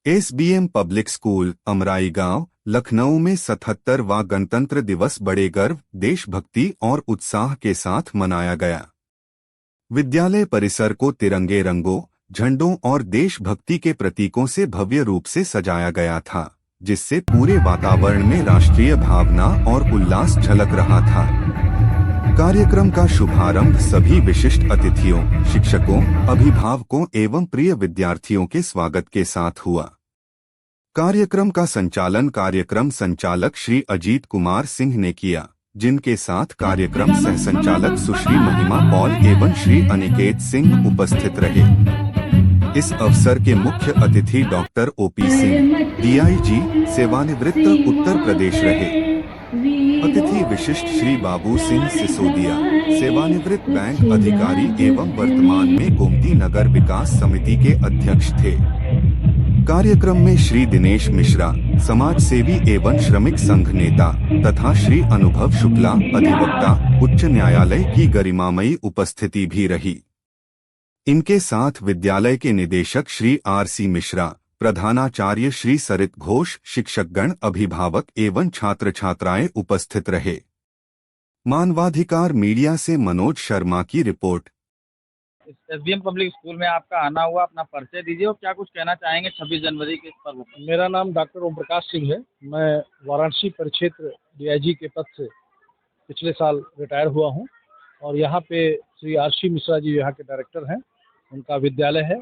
SBM public school अमराई गांव लखनऊ में 77वां गणतंत्र दिवस बड़े गर्व, देशभक्ति और उत्साह के साथ मनाया गया। विद्यालय परिसर को तिरंगे रंगों, झंडों और देशभक्ति के प्रतीकों से भव्य रूप से सजाया गया था, जिससे पूरे वातावरण में राष्ट्रीय भावना और उल्लास झलक रहा था। कार्यक्रम का शुभारंभ सभी विशिष्ट अतिथियों, शिक्षकों, अभिभावकों एवं प्रिय विद्यार्थियों के स्वागत के साथ हुआ। कार्यक्रम का संचालन कार्यक्रम संचालक श्री अजीत कुमार सिंह ने किया, जिनके साथ कार्यक्रम सह संचालक सुश्री महिमा पॉल एवं श्री अनिकेत सिंह उपस्थित रहे। इस अवसर के मुख्य अतिथि डॉक्टर ओपी सिंह, डीआईजी, सेवानिवृत्त उत्तर प्रदेश रहे। अतिथि विशिष्ट श्री बाबू सिंह सिसोदिया, सेवानिवृत्त बैंक अधिकारी एवं वर्तमान में गोमती नगर विकास समिति के अध्यक्ष थे। कार्यक्रम में श्री दिनेश मिश्रा, समाज सेवी एवं श्रमिक संघ नेता तथा श्री अनुभव शुक्ला, अधिवक्ता, उच्च न्यायालय की गरिमामयी उपस्थिति भी रही। इनके साथ विद्यालय के निदेशक श्री आरसी मिश्रा, प्रधानाचार्य श्री सरित घोष, शिक्षकगण, अभिभावक एवं छात्र छात्राएं उपस्थित रहे। मानवाधिकार मीडिया से मनोज शर्मा की रिपोर्ट। एसबीएम पब्लिक स्कूल में आपका आना हुआ, अपना परिचय दीजिए और क्या कुछ कहना चाहेंगे 26 जनवरी के इस पर्व पर। मेरा नाम डॉक्टर ओम प्रकाश सिंह है। मैं वाराणसी परिक्षेत्र डीआईजी के पद से पिछले साल रिटायर हुआ हूं और यहाँ पे श्री आरसी मिश्रा जी यहाँ के डायरेक्टर हैं, उनका विद्यालय है।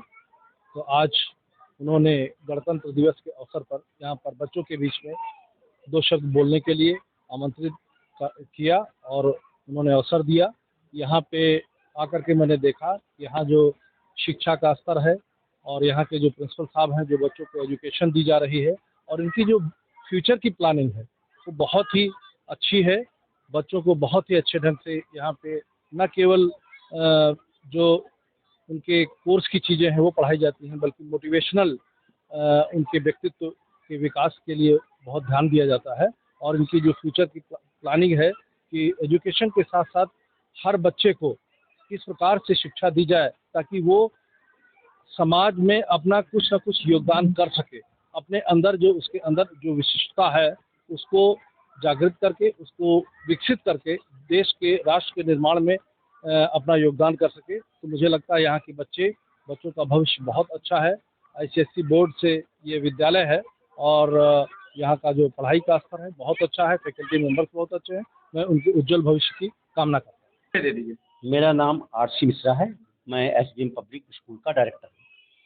तो आज उन्होंने गणतंत्र दिवस के अवसर पर यहाँ पर बच्चों के बीच में 2 शब्द बोलने के लिए आमंत्रित किया और उन्होंने अवसर दिया। यहाँ पे आकर के मैंने देखा यहाँ जो शिक्षा का स्तर है और यहाँ के जो प्रिंसिपल साहब हैं, जो बच्चों को एजुकेशन दी जा रही है और इनकी जो फ्यूचर की प्लानिंग है वो बहुत ही अच्छी है। बच्चों को बहुत ही अच्छे ढंग से यहाँ पे न केवल जो उनके कोर्स की चीज़ें हैं वो पढ़ाई जाती हैं, बल्कि मोटिवेशनल उनके व्यक्तित्व के विकास के लिए बहुत ध्यान दिया जाता है। और इनकी जो फ्यूचर की प्लानिंग है कि एजुकेशन के साथ साथ हर बच्चे को किस प्रकार से शिक्षा दी जाए ताकि वो समाज में अपना कुछ न कुछ योगदान कर सके, अपने अंदर जो उसके अंदर जो विशिष्टता है उसको जागृत करके, उसको विकसित करके देश के, राष्ट्र के निर्माण में अपना योगदान कर सके। तो मुझे लगता है यहाँ के बच्चों का भविष्य बहुत अच्छा है। आईसीएसई बोर्ड से ये विद्यालय है और यहाँ का जो पढ़ाई का स्तर है बहुत अच्छा है, फैकल्टी मेंबर्स बहुत अच्छे हैं। मैं उनके उज्जवल भविष्य की कामना करता हूँ। दे दीजिए। मेरा नाम आरसी मिश्रा है, मैं एसबीएम पब्लिक स्कूल का डायरेक्टर हूँ।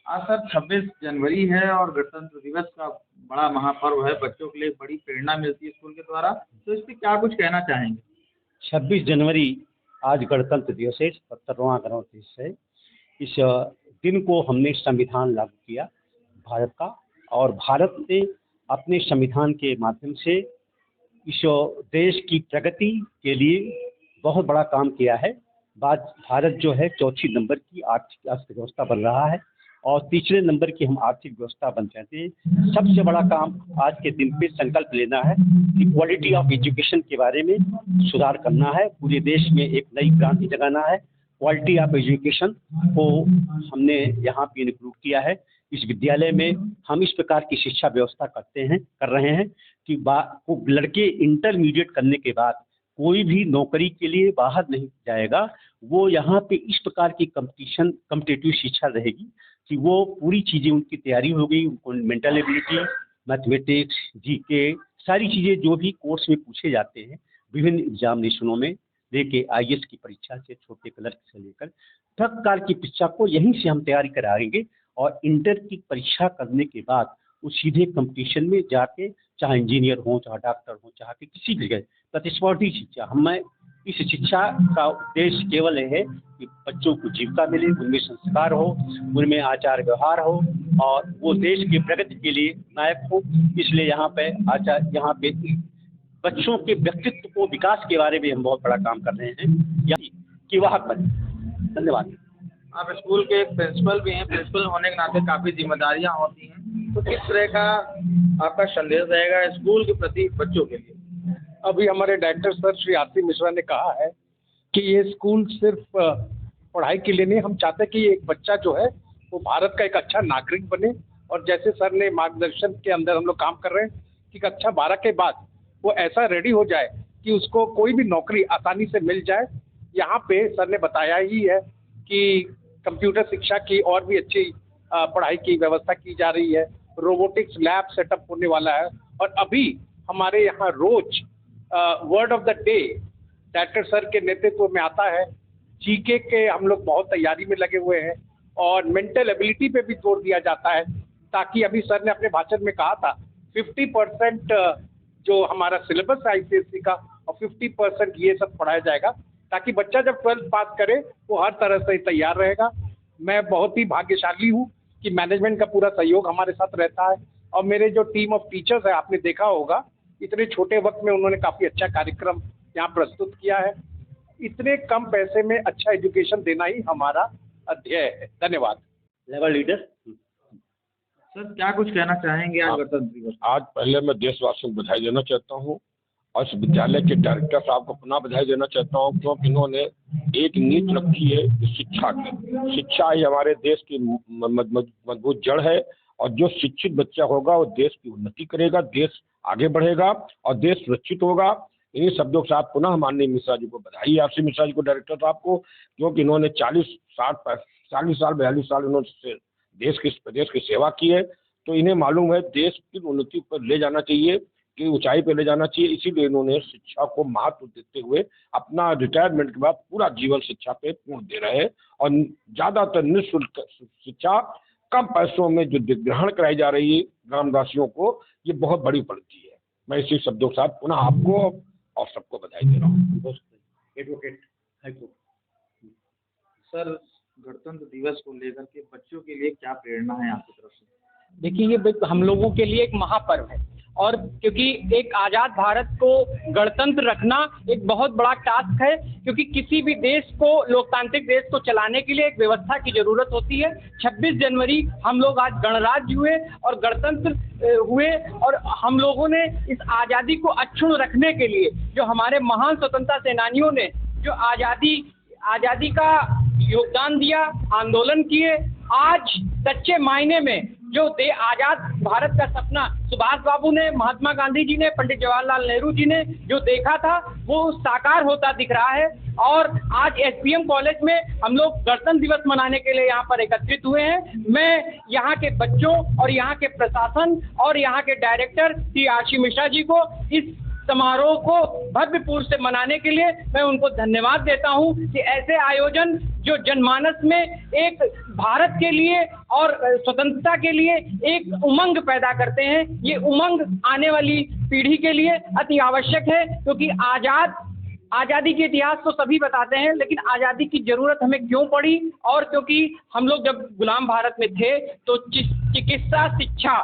आज सर 26 जनवरी है और गणतंत्र दिवस का बड़ा महापर्व है, बच्चों के लिए बड़ी प्रेरणा मिलती है स्कूल के द्वारा, तो इस पर क्या कुछ कहना चाहेंगे। 26 जनवरी आज गणतंत्र दिवस है, 77वां गणतंत्र दिवस है। इस दिन को हमने संविधान लागू किया भारत का, और भारत ने अपने संविधान के माध्यम से इस देश की प्रगति के लिए बहुत बड़ा काम किया है। भारत जो है चौथी नंबर की आर्थिक अर्थव्यवस्था बन रहा है और तीसरे नंबर की हम आर्थिक व्यवस्था बन जाते हैं। सबसे बड़ा काम आज के दिन पे संकल्प लेना है कि क्वालिटी ऑफ एजुकेशन के बारे में सुधार करना है, पूरे देश में एक नई क्रांति जगाना है। क्वालिटी ऑफ एजुकेशन को हमने यहाँ पे इंक्लूड किया है। इस विद्यालय में हम इस प्रकार की शिक्षा व्यवस्था कर रहे हैं कि लड़के इंटरमीडिएट करने के बाद कोई भी नौकरी के लिए बाहर नहीं जाएगा। वो यहाँ पे इस प्रकार की कॉम्पिटिटिव शिक्षा रहेगी कि वो पूरी चीज़ें उनकी तैयारी हो गई, उनको मेंटल एबिलिटी, मैथमेटिक्स, जीके, सारी चीज़ें जो भी कोर्स में पूछे जाते हैं विभिन्न एग्जामिनेशनों में, लेके आईएएस की परीक्षा से छोटे क्लर्क से लेकर सब प्रकार की परीक्षा को यहीं से हम तैयारी कराएंगे। और इंटर की परीक्षा करने के बाद वो सीधे कंपटीशन में जाके, चाहे इंजीनियर हो, चाहे डॉक्टर हो, चाहे किसी भी जगह प्रतिस्पर्धी शिक्षा, हमें इस शिक्षा का उद्देश्य केवल यह है कि बच्चों को जीविका मिले, उनमें संस्कार हो, उनमें आचार व्यवहार हो और वो देश की प्रगति के लिए नायक हो। इसलिए यहाँ पे बच्चों के व्यक्तित्व को विकास के बारे में हम बहुत बड़ा काम कर रहे हैं कि वह बने। धन्यवाद। आप स्कूल के एक प्रिंसिपल भी हैं, प्रिंसिपल होने के नाते काफ़ी जिम्मेदारियां होती हैं, तो किस तरह का आपका संदेश रहेगा स्कूल के प्रति बच्चों के लिए। अभी हमारे director sir Shri RC Mishra ने कहा है कि ये स्कूल सिर्फ पढ़ाई के लिए नहीं, हम चाहते हैं कि एक बच्चा जो है वो भारत का एक अच्छा नागरिक बने और जैसे सर ने मार्गदर्शन के अंदर हम लोग काम कर रहे हैं कि कक्षा 12 के बाद वो ऐसा रेडी हो जाए कि उसको कोई भी नौकरी आसानी से मिल जाए। यहाँ पे सर ने बताया ही है कि कंप्यूटर शिक्षा की और भी अच्छी पढ़ाई की व्यवस्था की जा रही है, रोबोटिक्स लैब सेटअप होने वाला है, और अभी हमारे यहाँ रोज word of the day director sir के नेतृत्व में आता है। जीके के हम लोग बहुत तैयारी में लगे हुए हैं और मेंटल एबिलिटी पे भी जोर दिया जाता है, ताकि अभी सर ने अपने भाषण में कहा था 50% जो हमारा सिलेबस है ICSE का और 50% ये सब पढ़ाया जाएगा, ताकि बच्चा जब 12th पास करे वो हर तरह से तैयार रहेगा। मैं बहुत ही भाग्यशाली हूँ कि मैनेजमेंट का पूरा सहयोग हमारे साथ रहता है, और मेरे जो टीम ऑफ टीचर्स है, आपने देखा होगा इतने छोटे वक्त में उन्होंने काफ़ी अच्छा कार्यक्रम यहाँ प्रस्तुत किया है। इतने कम पैसे में अच्छा एजुकेशन देना ही हमारा ध्येय है। धन्यवाद। लेवल लीडर सर क्या कुछ कहना चाहेंगे आज गणतंत्र दिवस? आज पहले मैं देशवासियों को बधाई देना चाहता हूँ और इस विद्यालय के डायरेक्टर साहब को पुनः बधाई देना चाहता हूँ, क्योंकि इन्होंने एक नीति रखी है शिक्षा की। शिक्षा ही हमारे देश की मजबूत जड़ है, और जो शिक्षित बच्चा होगा वो देश की उन्नति करेगा, देश आगे बढ़ेगा और देश सुरक्षित होगा। इन्हीं शब्दों के साथ पुनः माननीय मिश्रा जी को बधाई, आरसी मिश्रा जी को, डायरेक्टर साहब को, क्योंकि इन्होंने 40 साल 42 साल इन्होंने प्रदेश की सेवा की है। तो इन्हें मालूम है देश की उन्नति पर ले जाना चाहिए, की ऊंचाई पर ले जाना चाहिए। इसीलिए इन्होंने शिक्षा को महत्व देते हुए अपना रिटायरमेंट के बाद पूरा जीवन शिक्षा पे पूर्ण दे रहे हैं, और ज़्यादातर निःशुल्क शिक्षा कम पैसों में जो ग्रहण कराई जा रही है ग्रामवासियों को, ये बहुत बड़ी उपलब्धि है। मैं इसी शब्दों के साथ पुनः आपको और सबको बधाई दे रहा हूँ। Advocate high court. सर गणतंत्र दिवस को लेकर के बच्चों के लिए क्या प्रेरणा है आपकी तरफ से? देखिए, ये हम लोगों के लिए एक महापर्व है, और क्योंकि एक आज़ाद भारत को गणतंत्र रखना एक बहुत बड़ा टास्क है, क्योंकि किसी भी देश को, लोकतांत्रिक देश को चलाने के लिए एक व्यवस्था की ज़रूरत होती है। 26 जनवरी हम लोग आज गणराज्य हुए और गणतंत्र हुए, और हम लोगों ने इस आज़ादी को अक्षुण्ण रखने के लिए जो हमारे महान स्वतंत्रता सेनानियों ने जो आज़ादी का योगदान दिया, आंदोलन किए, आज सच्चे मायने में जो आज़ाद भारत का सपना सुभाष बाबू ने, महात्मा गांधी जी ने, पंडित जवाहरलाल नेहरू जी ने जो देखा था वो साकार होता दिख रहा है। और आज SPM कॉलेज में हम लोग गणतंत्र दिवस मनाने के लिए यहाँ पर एकत्रित हुए हैं। मैं यहाँ के बच्चों और यहाँ के प्रशासन और यहाँ के डायरेक्टर श्री आरसी मिश्रा जी को इस समारोह को भव्यपूर्व से मनाने के लिए मैं उनको धन्यवाद देता हूं कि ऐसे आयोजन जो जनमानस में एक भारत के लिए और स्वतंत्रता के लिए एक उमंग पैदा करते हैं, ये उमंग आने वाली पीढ़ी के लिए अति आवश्यक है। क्योंकि आज़ादी के इतिहास तो सभी बताते हैं, लेकिन आज़ादी की ज़रूरत हमें क्यों पड़ी, और क्योंकि हम लोग जब गुलाम भारत में थे तो चिकित्सा, शिक्षा,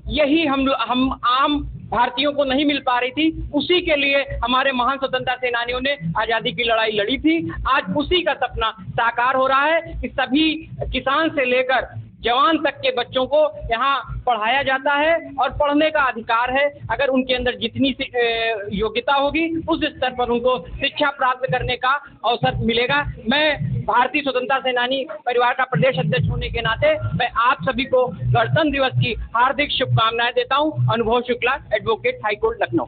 यही हम आम भारतीयों को नहीं मिल पा रही थी। उसी के लिए हमारे महान स्वतंत्रता सेनानियों ने आज़ादी की लड़ाई लड़ी थी। आज उसी का सपना साकार हो रहा है कि सभी किसान से लेकर जवान तक के बच्चों को यहाँ पढ़ाया जाता है, और पढ़ने का अधिकार है। अगर उनके अंदर जितनी योग्यता होगी उस स्तर पर उनको शिक्षा प्राप्त करने का अवसर मिलेगा। मैं भारतीय स्वतंत्रता सेनानी परिवार का प्रदेश अध्यक्ष होने के नाते मैं आप सभी को गणतंत्र दिवस की हार्दिक शुभकामनाएं देता हूं। अनुभव शुक्ला, एडवोकेट, हाईकोर्ट, लखनऊ।